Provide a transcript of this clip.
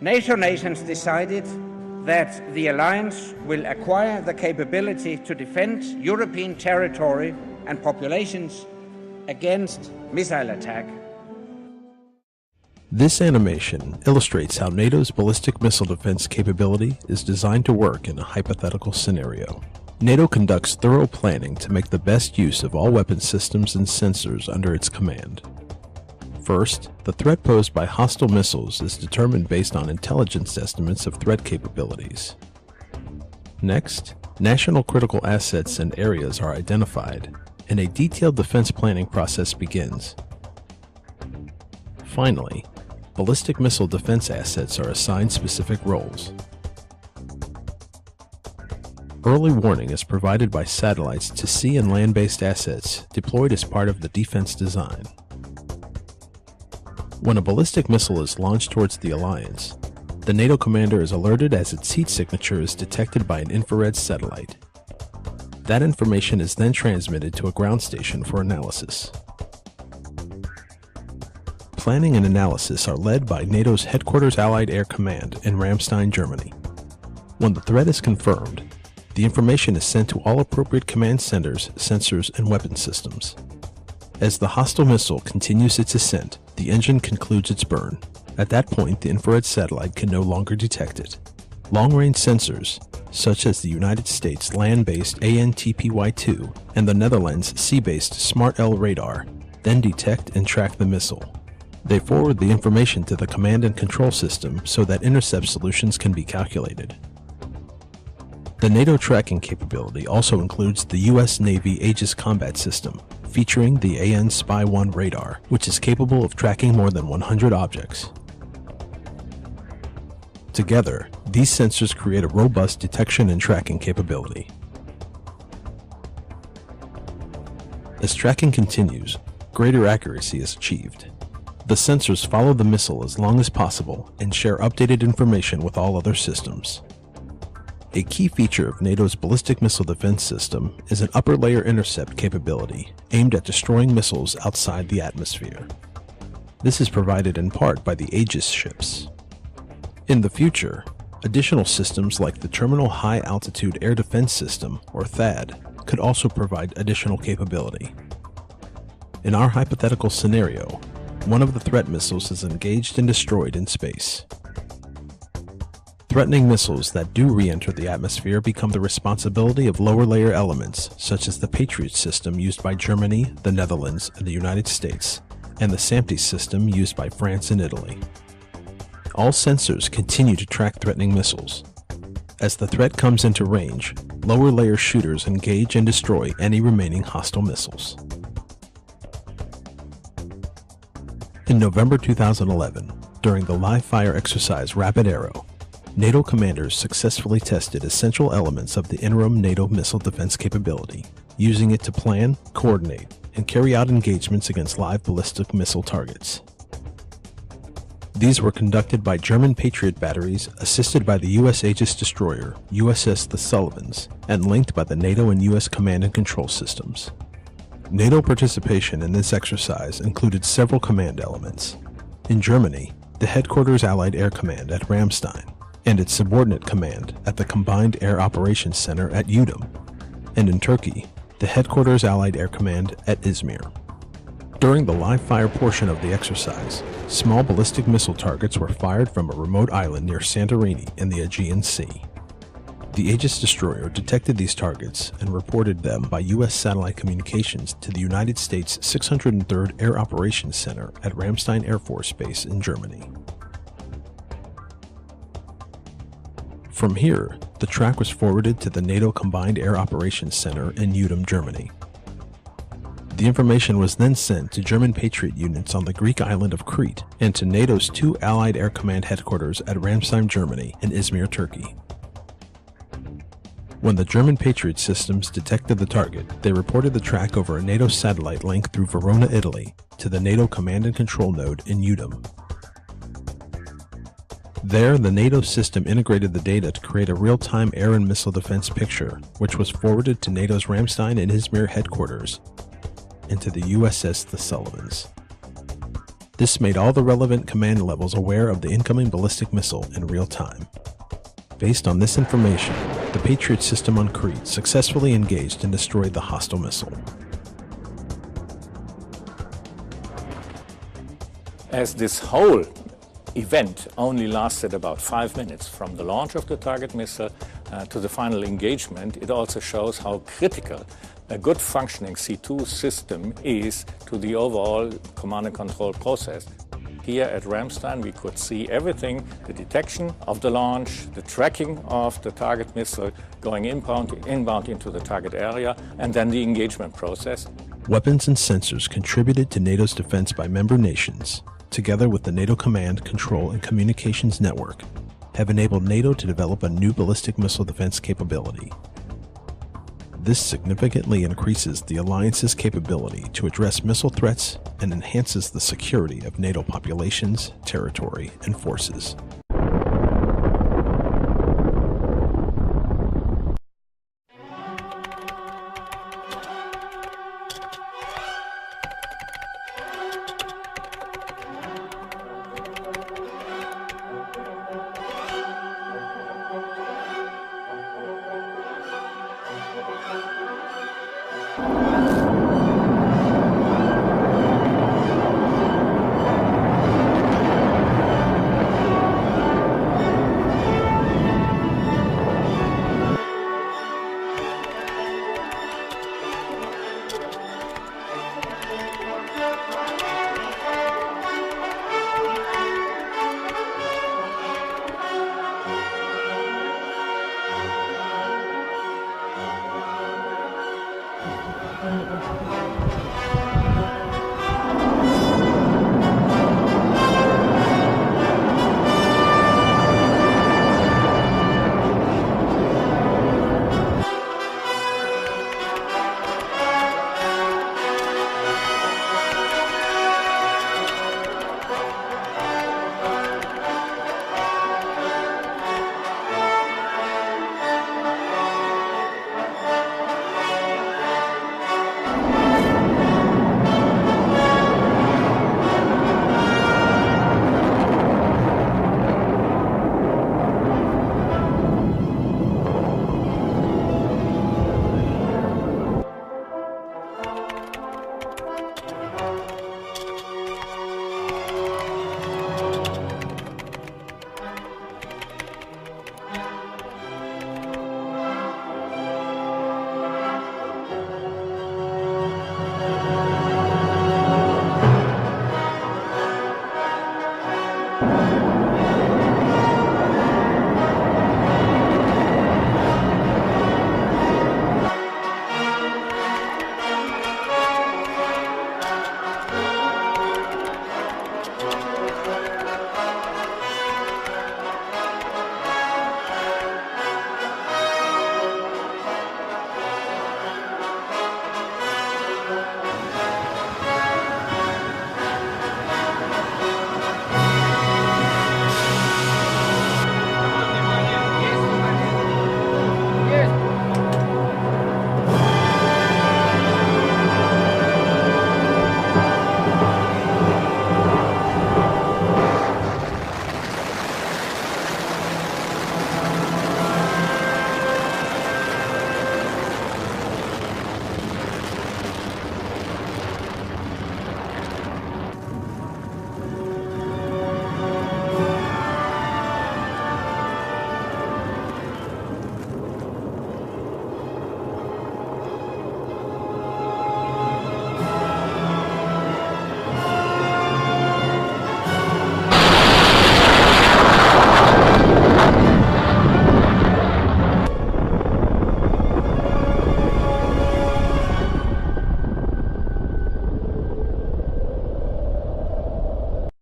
NATO nations decided that the alliance will acquire the capability to defend European territory and populations against missile attack. This animation illustrates how NATO's ballistic missile defense capability is designed to work in a hypothetical scenario. NATO conducts thorough planning to make the best use of all weapon systems and sensors under its command. First, the threat posed by hostile missiles is determined based on intelligence estimates of threat capabilities. Next, national critical assets and areas are identified, and a detailed defense planning process begins. Finally, ballistic missile defense assets are assigned specific roles. Early warning is provided by satellites to sea and land-based assets deployed as part of the defense design. When a ballistic missile is launched towards the alliance, the NATO commander is alerted as its heat signature is detected by an infrared satellite. That information is then transmitted to a ground station for analysis. Planning and analysis are led by NATO's Headquarters Allied Air Command in Ramstein, Germany. When the threat is confirmed, the information is sent to all appropriate command centers, sensors, and weapon systems. As the hostile missile continues its ascent, the engine concludes its burn. At that point, the infrared satellite can no longer detect it. Long-range sensors, such as the United States land-based ANTPY-2 and the Netherlands sea-based SMART-L radar, then detect and track the missile. They forward the information to the command and control system so that intercept solutions can be calculated. The NATO tracking capability also includes the U.S. Navy Aegis Combat System, featuring the AN-SPY-1 radar, which is capable of tracking more than 100 objects. Together, these sensors create a robust detection and tracking capability. As tracking continues, greater accuracy is achieved. The sensors follow the missile as long as possible and share updated information with all other systems. A key feature of NATO's ballistic missile defense system is an upper layer intercept capability aimed at destroying missiles outside the atmosphere. This is provided in part by the Aegis ships. In the future, additional systems like the Terminal High Altitude Air Defense System, or THAAD, could also provide additional capability. In our hypothetical scenario, one of the threat missiles is engaged and destroyed in space. Threatening missiles that do re-enter the atmosphere become the responsibility of lower-layer elements, such as the Patriot system used by Germany, the Netherlands, and the United States, and the SAMP/T system used by France and Italy. All sensors continue to track threatening missiles. As the threat comes into range, lower-layer shooters engage and destroy any remaining hostile missiles. In November 2011, during the live-fire exercise Rapid Arrow, NATO commanders successfully tested essential elements of the interim NATO missile defense capability, using it to plan, coordinate, and carry out engagements against live ballistic missile targets. These were conducted by German Patriot batteries assisted by the U.S. Aegis destroyer USS The Sullivans and linked by the NATO and U.S. command and control systems. NATO participation in this exercise included several command elements. In Germany, the Headquarters Allied Air Command at Ramstein, and its subordinate command at the Combined Air Operations Center at Udom, and in Turkey, the Headquarters Allied Air Command at Izmir. During the live-fire portion of the exercise, small ballistic missile targets were fired from a remote island near Santorini in the Aegean Sea. The Aegis destroyer detected these targets and reported them by U.S. satellite communications to the United States 603rd Air Operations Center at Ramstein Air Force Base in Germany. From here, the track was forwarded to the NATO Combined Air Operations Center in Udom, Germany. The information was then sent to German Patriot units on the Greek island of Crete and to NATO's two Allied Air Command headquarters at Ramstein, Germany and Izmir, Turkey. When the German Patriot systems detected the target, they reported the track over a NATO satellite link through Verona, Italy, to the NATO Command and Control node in Udom. There, the NATO system integrated the data to create a real-time air and missile defense picture, which was forwarded to NATO's Ramstein and Izmir headquarters, and to the USS The Sullivans. This made all the relevant command levels aware of the incoming ballistic missile in real time. Based on this information, the Patriot system on Crete successfully engaged and destroyed the hostile missile. As this whole event only lasted about 5 minutes from the launch of the target missile to the final engagement, it also shows how critical a good functioning C2 system is to the overall command and control process. Here at Ramstein we could see everything, the detection of the launch, the tracking of the target missile going inbound into the target area, and then the engagement process. Weapons and sensors contributed to NATO's defense by member nations, together with the NATO Command, Control, and Communications Network, have enabled NATO to develop a new ballistic missile defense capability. This significantly increases the alliance's capability to address missile threats and enhances the security of NATO populations, territory, and forces.